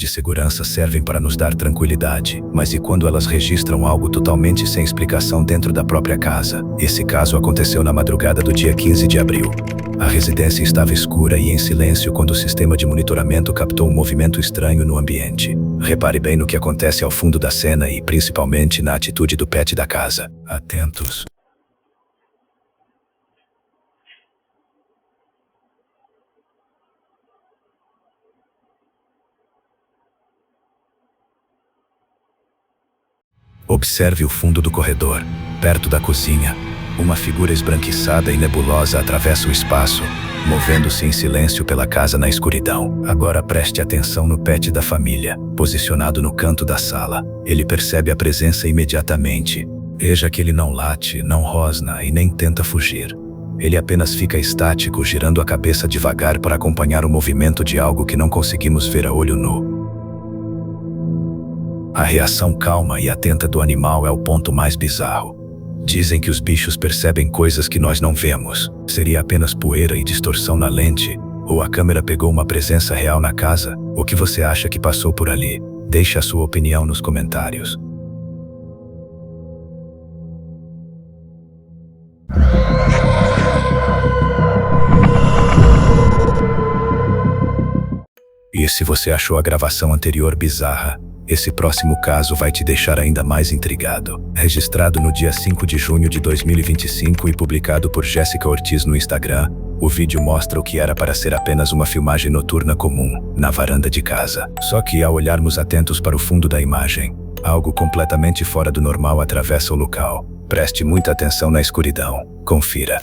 de segurança servem para nos dar tranquilidade, mas e quando elas registram algo totalmente sem explicação dentro da própria casa? Esse caso aconteceu na madrugada do dia 15 de abril. A residência estava escura e em silêncio quando o sistema de monitoramento captou um movimento estranho no ambiente. Repare bem no que acontece ao fundo da cena e, principalmente, na atitude do pet da casa. Atentos. Observe o fundo do corredor. Perto da cozinha, uma figura esbranquiçada e nebulosa atravessa o espaço, movendo-se em silêncio pela casa na escuridão. Agora preste atenção no pet da família, posicionado no canto da sala. Ele percebe a presença imediatamente. Veja que ele não late, não rosna e nem tenta fugir. Ele apenas fica estático, girando a cabeça devagar para acompanhar o movimento de algo que não conseguimos ver a olho nu. A reação calma e atenta do animal é o ponto mais bizarro. Dizem que os bichos percebem coisas que nós não vemos. Seria apenas poeira e distorção na lente? Ou a câmera pegou uma presença real na casa? O que você acha que passou por ali? Deixe a sua opinião nos comentários. E se você achou a gravação anterior bizarra, esse próximo caso vai te deixar ainda mais intrigado. Registrado no dia 5 de junho de 2025 e publicado por Jéssica Ortiz no Instagram, o vídeo mostra o que era para ser apenas uma filmagem noturna comum, na varanda de casa. Só que ao olharmos atentos para o fundo da imagem, algo completamente fora do normal atravessa o local. Preste muita atenção na escuridão. Confira.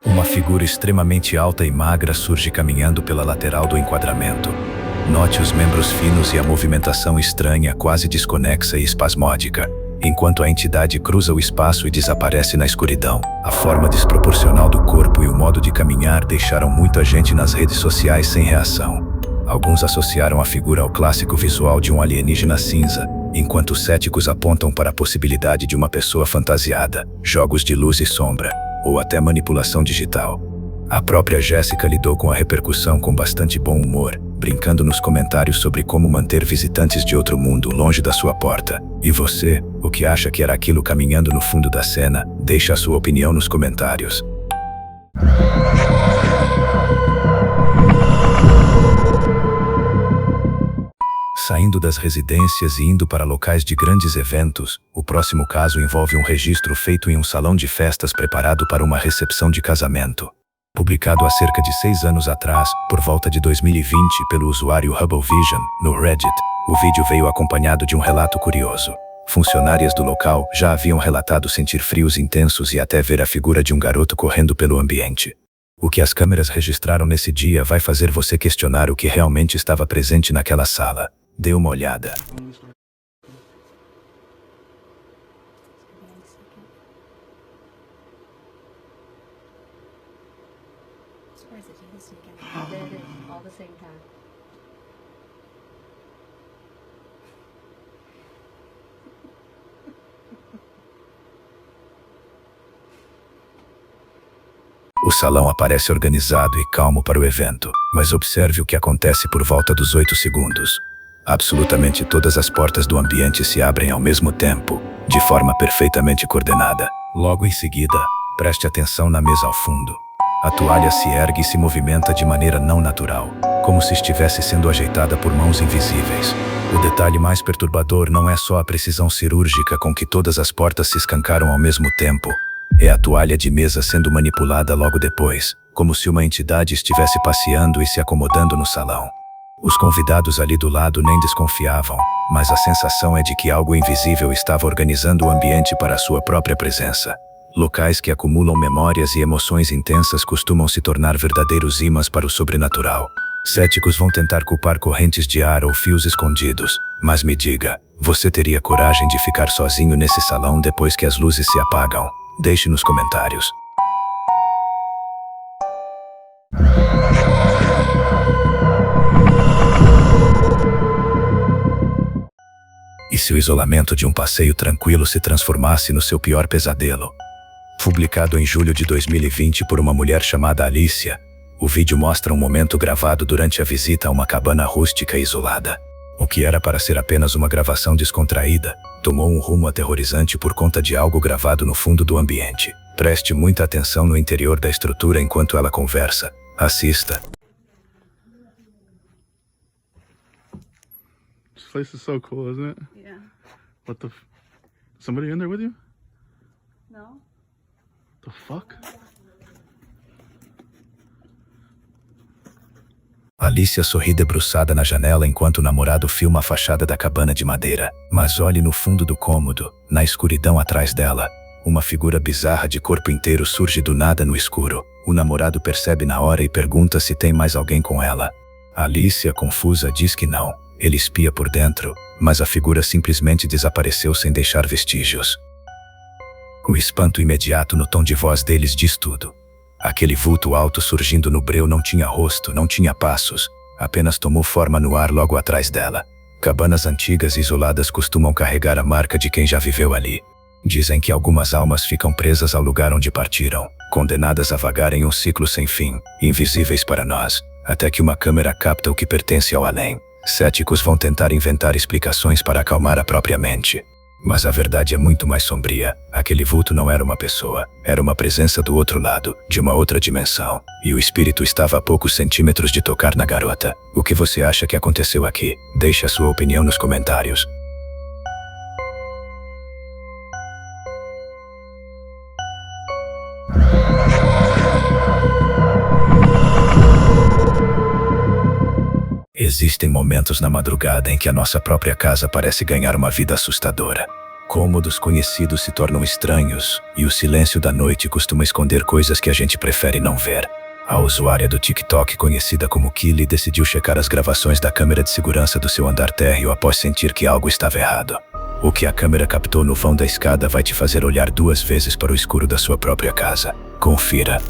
Uma figura extremamente alta e magra surge caminhando pela lateral do enquadramento. Note os membros finos e a movimentação estranha, quase desconexa e espasmódica, enquanto a entidade cruza o espaço e desaparece na escuridão. A forma desproporcional do corpo e o modo de caminhar deixaram muita gente nas redes sociais sem reação. Alguns associaram a figura ao clássico visual de um alienígena cinza, enquanto céticos apontam para a possibilidade de uma pessoa fantasiada, jogos de luz e sombra, ou até manipulação digital. A própria Jéssica lidou com a repercussão com bastante bom humor, brincando nos comentários sobre como manter visitantes de outro mundo longe da sua porta. E você, o que acha que era aquilo caminhando no fundo da cena? Deixe a sua opinião nos comentários. Saindo das residências e indo para locais de grandes eventos, o próximo caso envolve um registro feito em um salão de festas preparado para uma recepção de casamento. Publicado há cerca de 6 anos atrás, por volta de 2020, pelo usuário Hubble Vision, no Reddit, o vídeo veio acompanhado de um relato curioso. Funcionárias do local já haviam relatado sentir frios intensos e até ver a figura de um garoto correndo pelo ambiente. O que as câmeras registraram nesse dia vai fazer você questionar o que realmente estava presente naquela sala. Dê uma olhada. O salão aparece organizado e calmo para o evento, mas observe o que acontece por volta dos 8 segundos. Absolutamente todas as portas do ambiente se abrem ao mesmo tempo, de forma perfeitamente coordenada. Logo em seguida, preste atenção na mesa ao fundo. A toalha se ergue e se movimenta de maneira não natural, como se estivesse sendo ajeitada por mãos invisíveis. O detalhe mais perturbador não é só a precisão cirúrgica com que todas as portas se escancaram ao mesmo tempo. É a toalha de mesa sendo manipulada logo depois, como se uma entidade estivesse passeando e se acomodando no salão. Os convidados ali do lado nem desconfiavam, mas a sensação é de que algo invisível estava organizando o ambiente para a sua própria presença. Locais que acumulam memórias e emoções intensas costumam se tornar verdadeiros ímãs para o sobrenatural. Céticos vão tentar culpar correntes de ar ou fios escondidos, mas me diga, você teria coragem de ficar sozinho nesse salão depois que as luzes se apagam? Deixe nos comentários. E se o isolamento de um passeio tranquilo se transformasse no seu pior pesadelo. Publicado em julho de 2020 por uma mulher chamada Alicia, o vídeo mostra um momento gravado durante a visita a uma cabana rústica e isolada. O que era para ser apenas uma gravação descontraída, tomou um rumo aterrorizante por conta de algo gravado no fundo do ambiente. Preste muita atenção no interior da estrutura enquanto ela conversa. Assista. This place is so cool, isn't it? Yeah. What the somebody in there with you? No? The fuck? Alicia sorri debruçada na janela enquanto o namorado filma a fachada da cabana de madeira. Mas olhe no fundo do cômodo, na escuridão atrás dela. Uma figura bizarra de corpo inteiro surge do nada no escuro. O namorado percebe na hora e pergunta se tem mais alguém com ela. Alicia, confusa, diz que não. Ele espia por dentro, mas a figura simplesmente desapareceu sem deixar vestígios. O espanto imediato no tom de voz deles diz tudo. Aquele vulto alto surgindo no breu não tinha rosto, não tinha passos, apenas tomou forma no ar logo atrás dela. Cabanas antigas e isoladas costumam carregar a marca de quem já viveu ali. Dizem que algumas almas ficam presas ao lugar onde partiram, condenadas a vagar em um ciclo sem fim, invisíveis para nós, até que uma câmera capta o que pertence ao além. Céticos vão tentar inventar explicações para acalmar a própria mente. Mas a verdade é muito mais sombria. Aquele vulto não era uma pessoa, era uma presença do outro lado, de uma outra dimensão. E o espírito estava a poucos centímetros de tocar na garota. O que você acha que aconteceu aqui? Deixe a sua opinião nos comentários. Existem momentos na madrugada em que a nossa própria casa parece ganhar uma vida assustadora. Cômodos conhecidos se tornam estranhos, e o silêncio da noite costuma esconder coisas que a gente prefere não ver. A usuária do TikTok, conhecida como Kylie, decidiu checar as gravações da câmera de segurança do seu andar térreo após sentir que algo estava errado. O que a câmera captou no vão da escada vai te fazer olhar 2 vezes para o escuro da sua própria casa. Confira.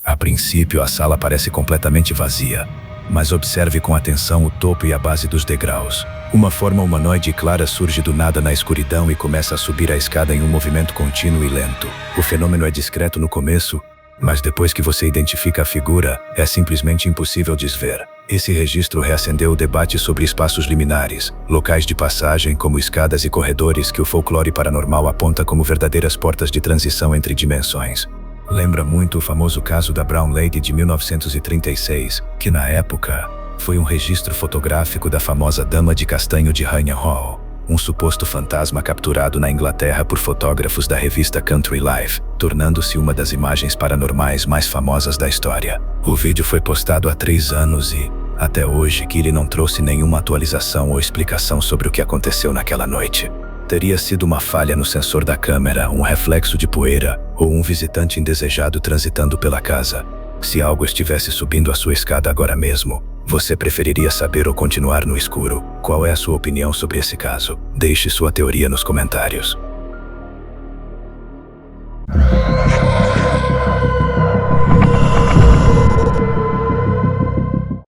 A princípio, a sala parece completamente vazia, mas observe com atenção o topo e a base dos degraus. Uma forma humanoide clara surge do nada na escuridão e começa a subir a escada em um movimento contínuo e lento. O fenômeno é discreto no começo, mas depois que você identifica a figura, é simplesmente impossível desver. Esse registro reacendeu o debate sobre espaços liminares, locais de passagem como escadas e corredores que o folclore paranormal aponta como verdadeiras portas de transição entre dimensões. Lembra muito o famoso caso da Brown Lady de 1936, que na época foi um registro fotográfico da famosa Dama de Castanho de Hanyang Hall, um suposto fantasma capturado na Inglaterra por fotógrafos da revista Country Life, tornando-se uma das imagens paranormais mais famosas da história. O vídeo foi postado há 3 anos e, até hoje, Kylie não trouxe nenhuma atualização ou explicação sobre o que aconteceu naquela noite. Teria sido uma falha no sensor da câmera, um reflexo de poeira ou um visitante indesejado transitando pela casa. Se algo estivesse subindo a sua escada agora mesmo, você preferiria saber ou continuar no escuro? Qual é a sua opinião sobre esse caso? Deixe sua teoria nos comentários.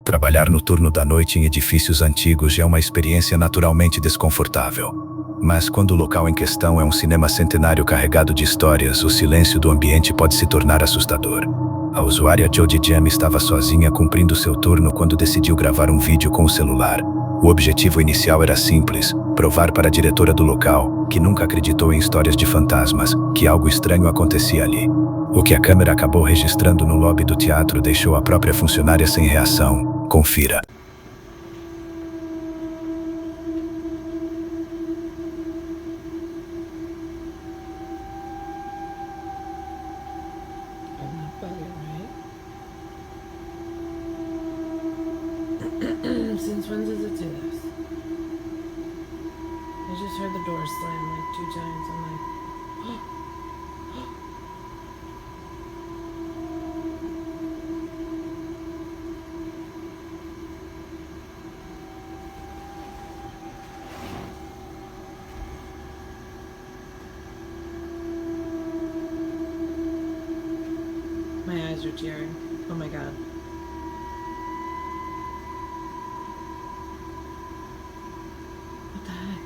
Trabalhar no turno da noite em edifícios antigos já é uma experiência naturalmente desconfortável. Mas quando o local em questão é um cinema centenário carregado de histórias, o silêncio do ambiente pode se tornar assustador. A usuária Jodie Jam estava sozinha cumprindo seu turno quando decidiu gravar um vídeo com o celular. O objetivo inicial era simples: provar para a diretora do local, que nunca acreditou em histórias de fantasmas, que algo estranho acontecia ali. O que a câmera acabou registrando no lobby do teatro deixou a própria funcionária sem reação. Confira. Since when does it do this? I just heard the door slam like 2 times. I'm like, are tearing. Oh my god. What the heck?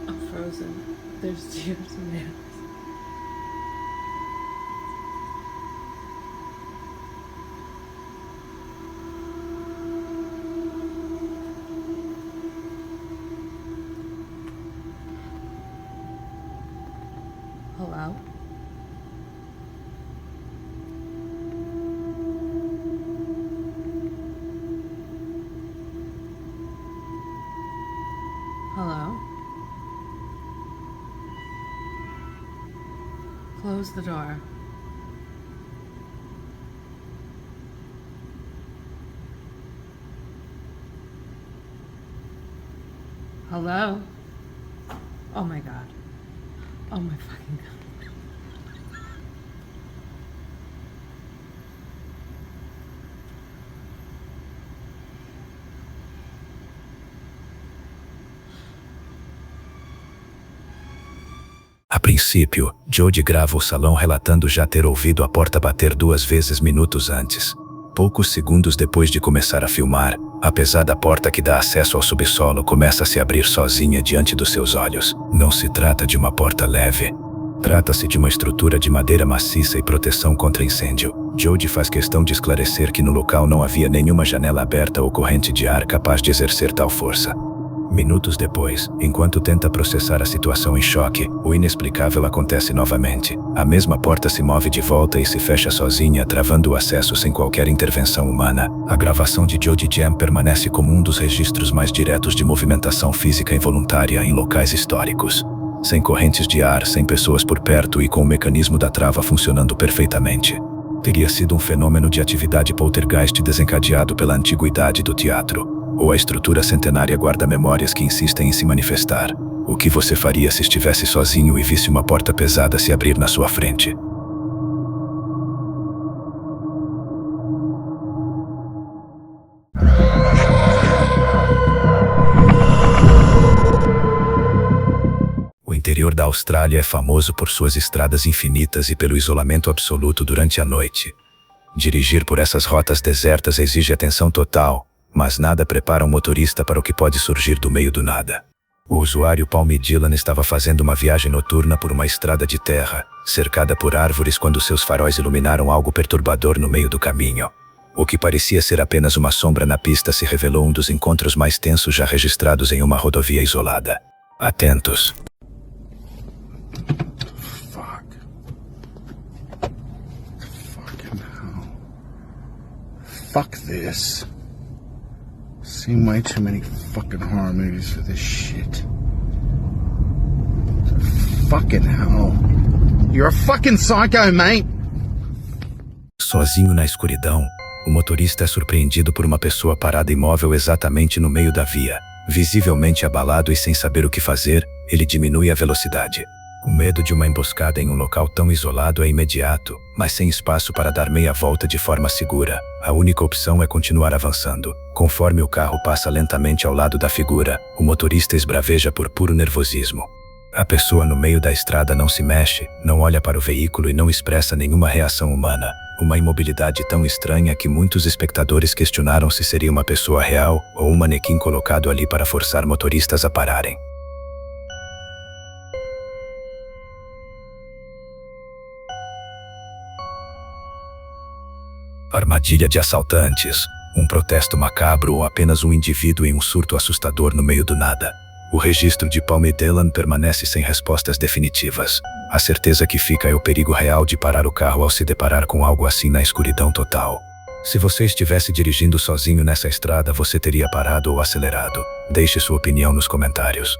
I'm frozen. There's tears in my eyes. Hello? Hello? Close the door. Hello? Oh my god. Oh my fucking god. A princípio, Jodie grava o salão relatando já ter ouvido a porta bater 2 vezes minutos antes. Poucos segundos depois de começar a filmar, a pesada porta que dá acesso ao subsolo começa a se abrir sozinha diante dos seus olhos. Não se trata de uma porta leve. Trata-se de uma estrutura de madeira maciça e proteção contra incêndio. Jodie faz questão de esclarecer que no local não havia nenhuma janela aberta ou corrente de ar capaz de exercer tal força. Minutos depois, enquanto tenta processar a situação em choque, o inexplicável acontece novamente. A mesma porta se move de volta e se fecha sozinha, travando o acesso sem qualquer intervenção humana. A gravação de Jodie Jam permanece como um dos registros mais diretos de movimentação física involuntária em locais históricos. Sem correntes de ar, sem pessoas por perto e com o mecanismo da trava funcionando perfeitamente. Teria sido um fenômeno de atividade poltergeist desencadeado pela antiguidade do teatro. Ou a estrutura centenária guarda memórias que insistem em se manifestar. O que você faria se estivesse sozinho e visse uma porta pesada se abrir na sua frente? O interior da Austrália é famoso por suas estradas infinitas e pelo isolamento absoluto durante a noite. Dirigir por essas rotas desertas exige atenção total, mas nada prepara um motorista para o que pode surgir do meio do nada. O usuário Palmy Dillon estava fazendo uma viagem noturna por uma estrada de terra, cercada por árvores quando seus faróis iluminaram algo perturbador no meio do caminho. O que parecia ser apenas uma sombra na pista se revelou um dos encontros mais tensos já registrados em uma rodovia isolada. Atentos. Fuck. Fucking hell. Fuck this. Seen way too many fucking horror movies for this shit. Fucking hell. You're a fucking psycho, mate! Sozinho na escuridão, o motorista é surpreendido por uma pessoa parada imóvel exatamente no meio da via. Visivelmente abalado e sem saber o que fazer, ele diminui a velocidade. O medo de uma emboscada em um local tão isolado é imediato, mas sem espaço para dar meia volta de forma segura. A única opção é continuar avançando. Conforme o carro passa lentamente ao lado da figura, o motorista esbraveja por puro nervosismo. A pessoa no meio da estrada não se mexe, não olha para o veículo e não expressa nenhuma reação humana. Uma imobilidade tão estranha que muitos espectadores questionaram se seria uma pessoa real ou um manequim colocado ali para forçar motoristas a pararem. Armadilha de assaltantes, um protesto macabro ou apenas um indivíduo em um surto assustador no meio do nada. O registro de Palmy Dillon permanece sem respostas definitivas. A certeza que fica é o perigo real de parar o carro ao se deparar com algo assim na escuridão total. Se você estivesse dirigindo sozinho nessa estrada, você teria parado ou acelerado? Deixe sua opinião nos comentários.